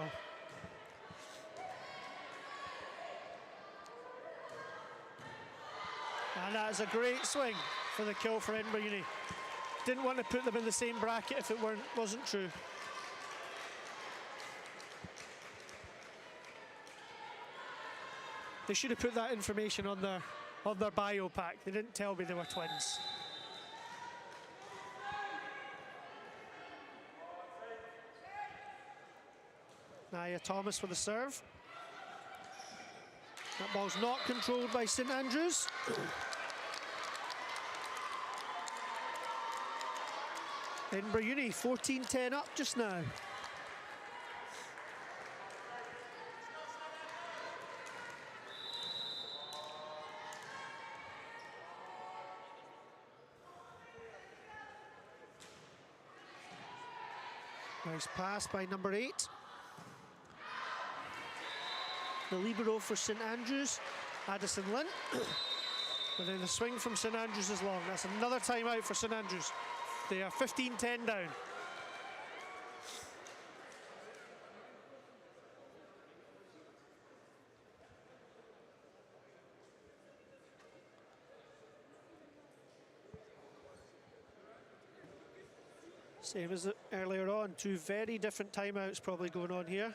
And that is a great swing for the kill for Edinburgh Uni. Didn't want to put them in the same bracket if it wasn't true. They should have put that information on their bio pack. They didn't tell me they were twins. Nia Thomas with the serve. That ball's not controlled by St Andrews. Edinburgh Uni 14-10 up just now. Nice pass by number 8. The libero for St Andrews, Addison Lynn. But then the swing from St Andrews is long. That's another timeout for St Andrews. They are 15-10 down. Same as earlier on, two very different timeouts probably going on here.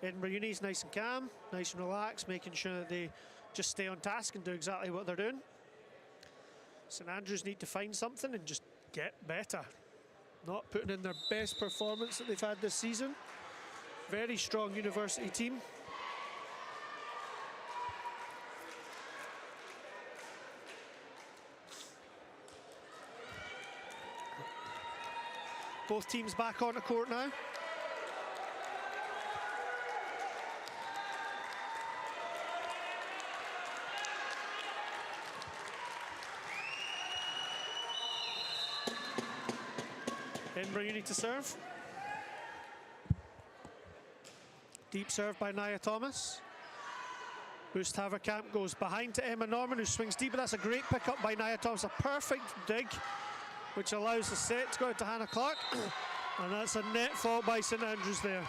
Edinburgh Uni's nice and calm, nice and relaxed, making sure that they just stay on task and do exactly what they're doing. St Andrews need to find something and just get better. Not putting in their best performance that they've had this season. Very strong university team. Both teams back on the court now. Edinburgh Uni to serve. Deep serve by Nia Thomas. Boost Haverkamp goes behind to Emma Norman, who swings deep, but that's a great pick-up by Nia Thomas. A perfect dig, which allows the set to go out to Hannah Clark. And that's a net fault by St Andrews there.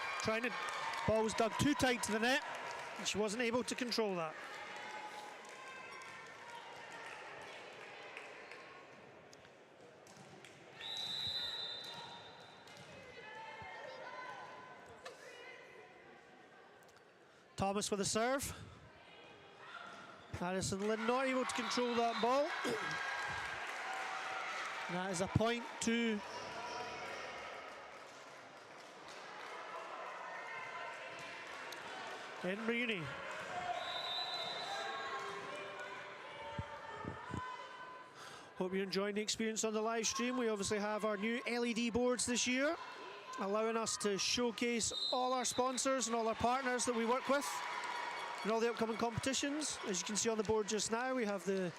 Ball was dug too tight to the net, and she wasn't able to control that. Thomas with a serve. Addison Lynn not able to control that ball. And that is a point to Edinburgh Uni. Hope you're enjoying the experience on the live stream. We obviously have our new LED boards this year, allowing us to showcase all our sponsors and all our partners that we work with in all the upcoming competitions. As you can see on the board just now, we have the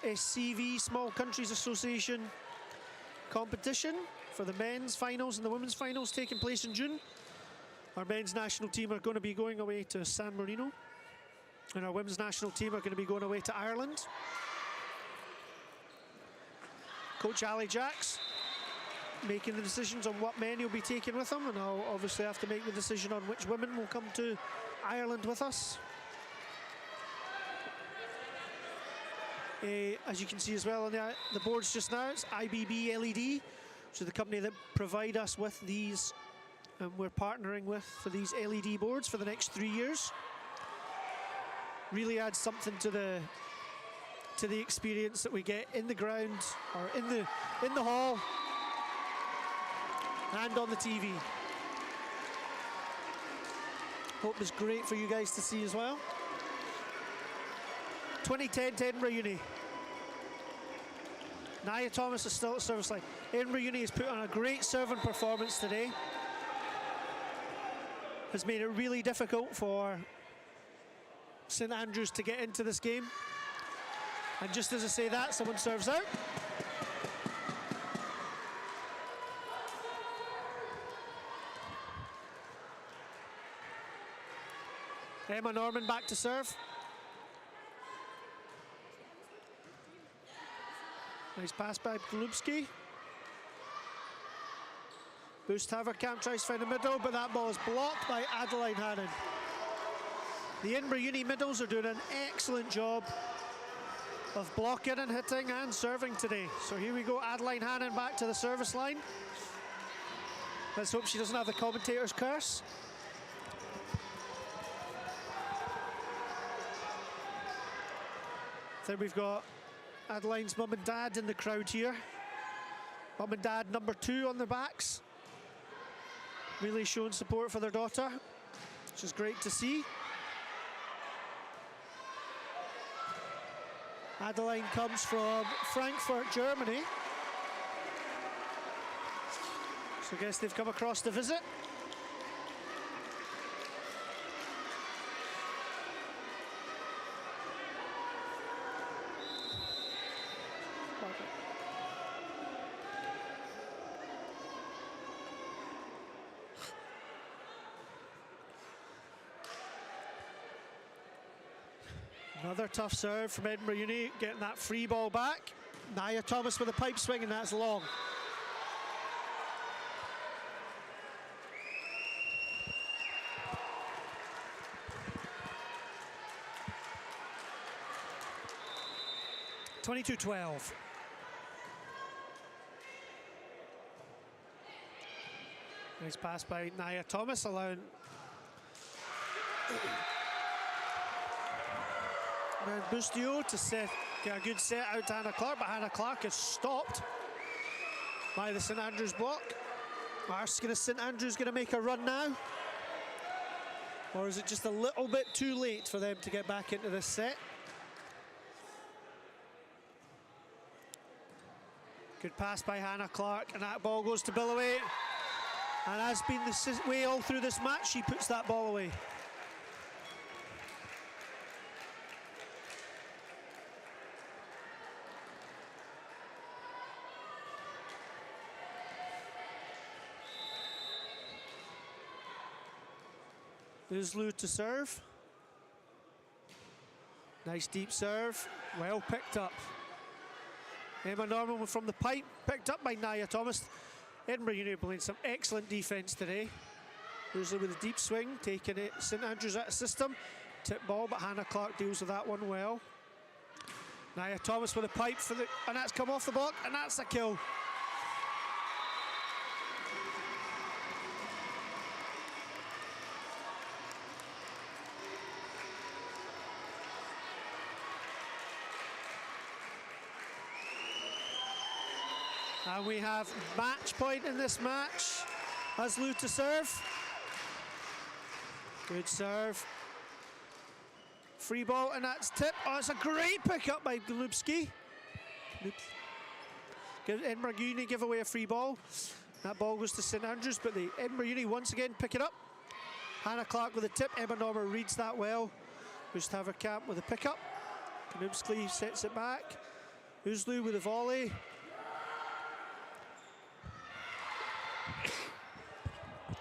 SCV, Small Countries Association competition for the men's finals and the women's finals taking place in June. Our men's national team are going to be going away to San Marino, and our women's national team are going to be going away to Ireland. Coach Ali Jacks making the decisions on what men he'll be taking with him, and I'll obviously have to make the decision on which women will come to Ireland with us. As you can see as well on the boards just now, it's IBB LED, which is the company that provide us with these, and we're partnering with for these LED boards for the next 3 years. Really adds something to the experience that we get in the ground or in the hall and on the TV. Hope it's great for you guys to see as well. 2010 to Edinburgh Uni. Nia Thomas is still at service line. Edinburgh Uni has put on a great serving performance today. Has made it really difficult for St Andrews to get into this game. And just as I say that, someone serves out. Emma Norman back to serve. Nice pass by Glubski. Boost Haverkamp tries to find the middle, but that ball is blocked by Adeline Hannon. The Edinburgh Uni middles are doing an excellent job of blocking and hitting and serving today. So here we go, Adeline Hannon back to the service line. Let's hope she doesn't have the commentator's curse. Then we've got Adeline's mum and dad in the crowd here. Mum and dad number 2 on their backs. Really showing support for their daughter, which is great to see. Adeline comes from Frankfurt, Germany. So I guess they've come across to visit. Another tough serve from Edinburgh Uni, getting that free ball back. Nia Thomas with a pipe swing, and that's long. (22-12). Nice pass by Nia Thomas, allowing Bustio to get a good set out to Hannah Clark, but Hannah Clark is stopped by the St Andrews block. St Andrews going to make a run now? Or is it just a little bit too late for them to get back into this set? Good pass by Hannah Clark, and that ball goes to Billaway. And has been the way all through this match, she puts that ball away. Lou to serve. Nice deep serve, well picked up. Emma Norman from the pipe, picked up by Nia Thomas. Edinburgh Uni playing some excellent defence today. Usually with a deep swing, taking it St Andrews out of system. Tip ball, but Hannah Clark deals with that one well. Nia Thomas with a pipe for the, and that's come off the block, and that's a kill. And we have match point in this match as Lou to serve. Good serve. Free ball, and that's tip. Oh, it's a great pick up by Glubski. Edinburgh Uni give away a free ball. That ball goes to St Andrews, but the Edinburgh Uni once again pick it up. Hannah Clark with a tip. Emma Norman reads that well. Gustav Camp with a pick up. Knubsky sets it back. Uzlu with a volley.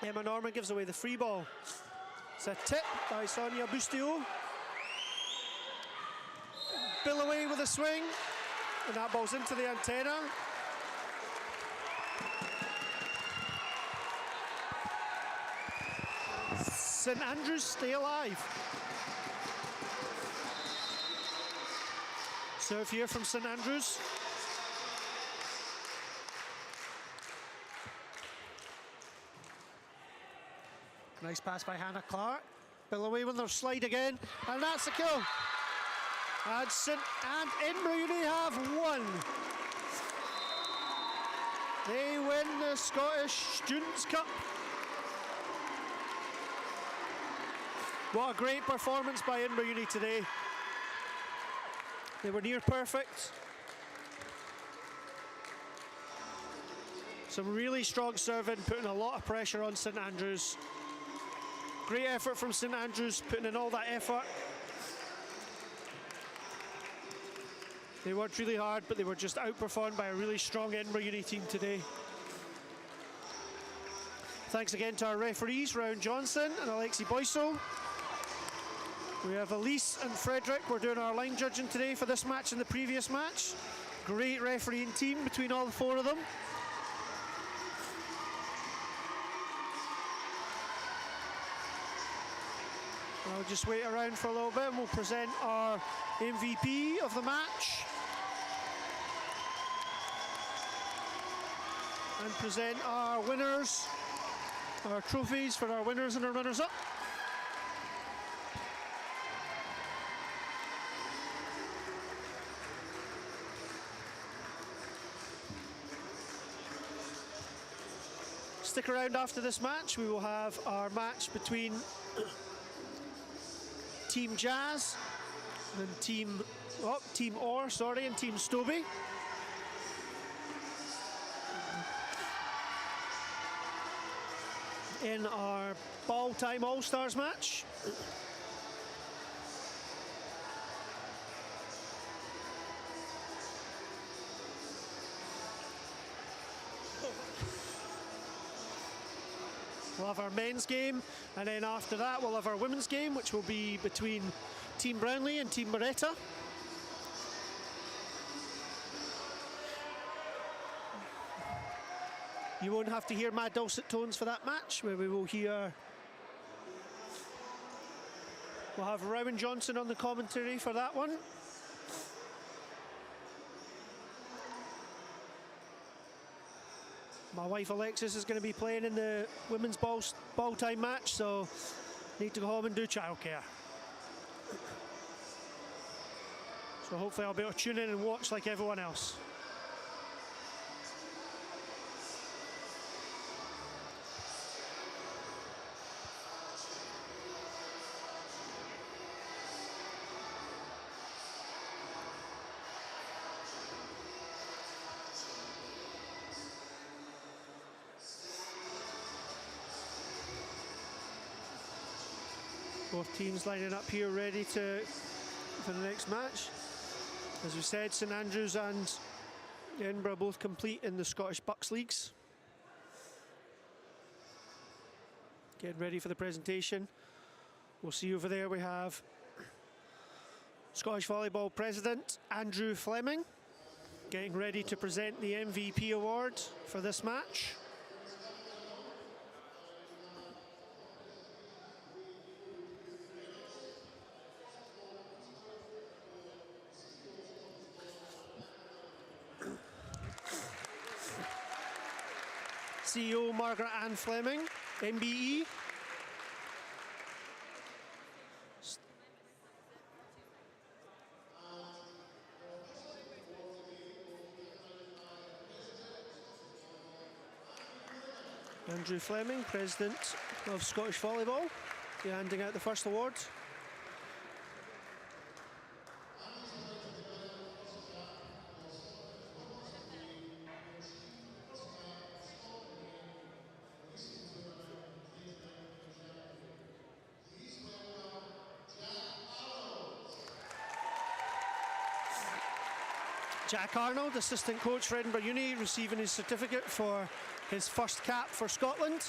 Emma Norman gives away the free ball. It's a tip by Sonia Bustio. Billaway with a swing, and that ball's into the antenna. St Andrews stay alive. Serve here from St Andrews. Nice pass by Hannah Clark. Billaway with their slide again, and that's the kill. And Edinburgh Uni have won. They win the Scottish Students' Cup. What a great performance by Edinburgh Uni today. They were near perfect. Some really strong serving, putting a lot of pressure on St Andrews. Great effort from St Andrews, putting in all that effort. They worked really hard, but they were just outperformed by a really strong Edinburgh Uni team today. Thanks again to our referees, Rowan Johnson and Alexi Boyso. We have Elise and Frederick. We're doing our line judging today for this match and the previous match. Great refereeing team between all the four of them. I'll just wait around for a little bit and we'll present our MVP of the match. And present our winners, our trophies for our winners and our runners-up. Stick around after this match. We will have our match between Team Jazz and Team Orr, and Team Stobie. In our Balltime All-Stars match. We'll have our men's game, and then after that we'll have our women's game, which will be between Team Brownless and Team Moretta. You won't have to hear my dulcet tones for that match, where we will hear... We'll have Rowan Johnson on the commentary for that one. My wife Alexis is going to be playing in the women's ball time match, so need to go home and do childcare. So hopefully I'll be able to tune in and watch like everyone else. Both teams lining up here ready for the next match. As we said, St Andrews and Edinburgh both complete in the Scottish Bucks Leagues. Getting ready for the presentation. We'll see over there we have Scottish Volleyball President Andrew Fleming getting ready to present the MVP award for this match. CEO Margaret Ann Fleming, MBE. Andrew Fleming, President of Scottish Volleyball, handing out the first award. Jack Arnold, assistant coach for Edinburgh Uni, receiving his certificate for his first cap for Scotland.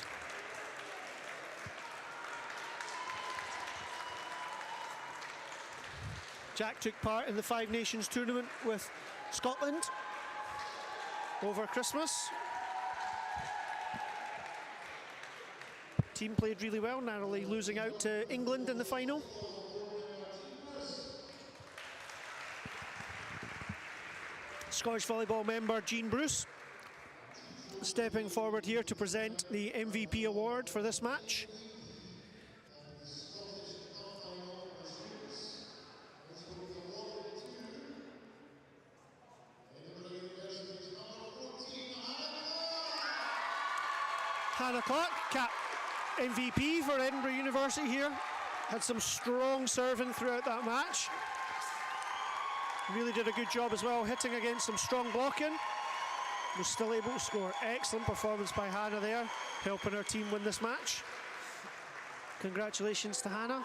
Jack took part in the Five Nations tournament with Scotland over Christmas. Team played really well, narrowly losing out to England in the final. Scottish Volleyball member Jean Bruce stepping forward here to present the MVP award for this match. Hannah Clark, cap MVP for Edinburgh University here. Had some strong serving throughout that match. Really did a good job as well, hitting against some strong blocking. Was still able to score. Excellent performance by Hannah there, helping her team win this match. Congratulations to Hannah.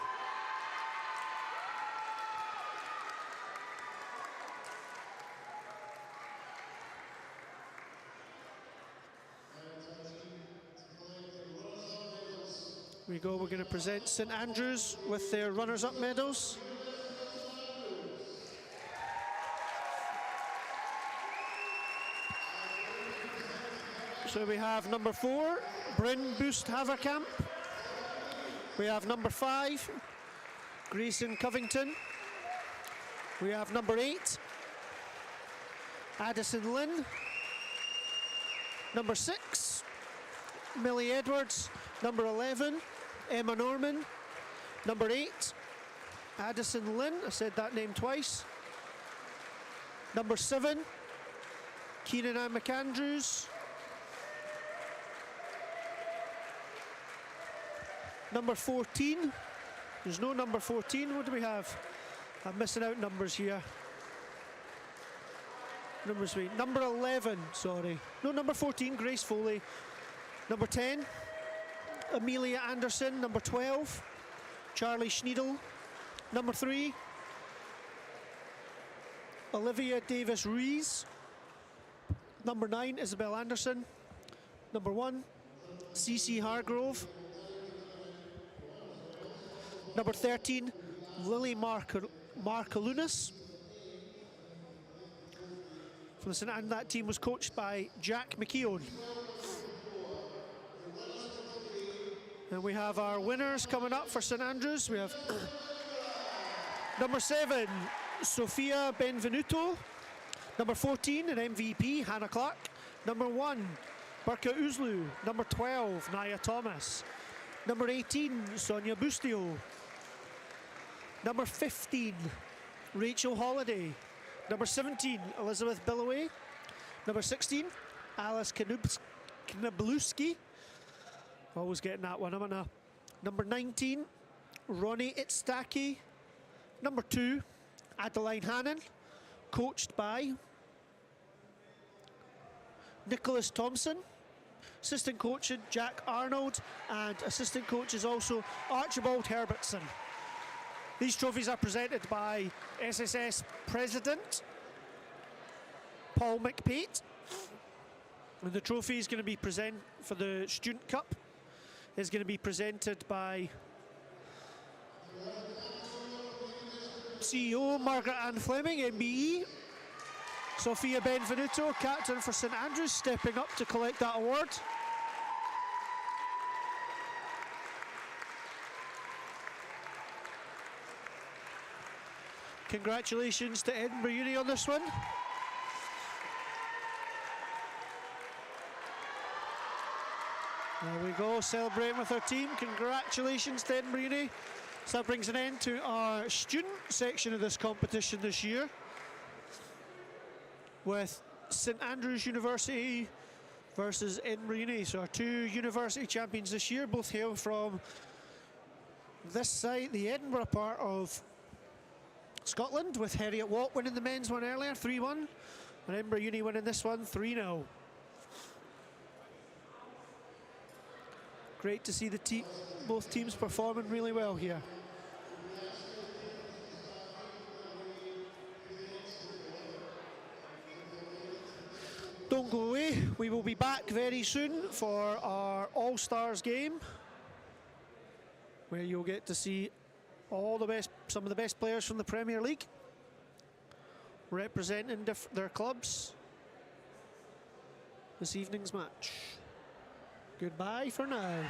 Here we go, we're going to present St Andrews with their runners-up medals. So we have number 4, Bryn Boost Haverkamp. We have number 5, Grayson Covington. We have number 8, Addison Lynn. Number 6, Millie Edwards. Number 11, Emma Norman. Number 8, Addison Lynn. I said that name twice. Number 7, Keenan Ann McAndrews. Number 14, there's no number 14, what do we have? I'm missing out numbers here. Numbers, wait, number 11, sorry. No, number 14, Grace Foley. Number 10, Amelia Anderson. Number 12, Charlie Schneidel. Number 3, Olivia Davis-Rees. Number 9, Isabel Anderson. Number 1, CC Hargrove. Number 13, Lily Markalunas. And that team was coached by Jack McKeown. And we have our winners coming up for St Andrews. We have number 7, Sophia Benvenuto. Number 14, an MVP, Hannah Clark. Number 1, Burka Uzlu. Number 12, Naya Thomas. Number 18, Sonia Bustio. Number 15, Rachel Holiday. Number 17, Elizabeth Billoway. Number 16, Alice Knabluski. Always getting that one, haven't I? Number 19, Ronnie Itstaki. Number 2, Adeline Hannon, coached by Nicholas Thompson. Assistant coach Jack Arnold, and assistant coach is also Archibald Herbertson. These trophies are presented by SSS President Paul McPate. And the trophy is going to be present for the Student Cup is going to be presented by CEO Margaret Ann Fleming, MBE. Sophia Benvenuto, captain for St Andrews, stepping up to collect that award. Congratulations to Edinburgh Uni on this one. There we go, celebrating with our team. Congratulations to Edinburgh Uni. So that brings an end to our student section of this competition this year, with St Andrews University versus Edinburgh Uni. So our two university champions this year both hail from this side, the Edinburgh part of Scotland, with Heriot-Watt winning the men's one earlier, 3-1, and Edinburgh Uni winning this one, 3-0. Great to see the both teams performing really well here. Don't go away, we will be back very soon for our All-Stars game, where you'll get to see some of the best players from the Premier League representing their clubs this evening's match. Goodbye for now.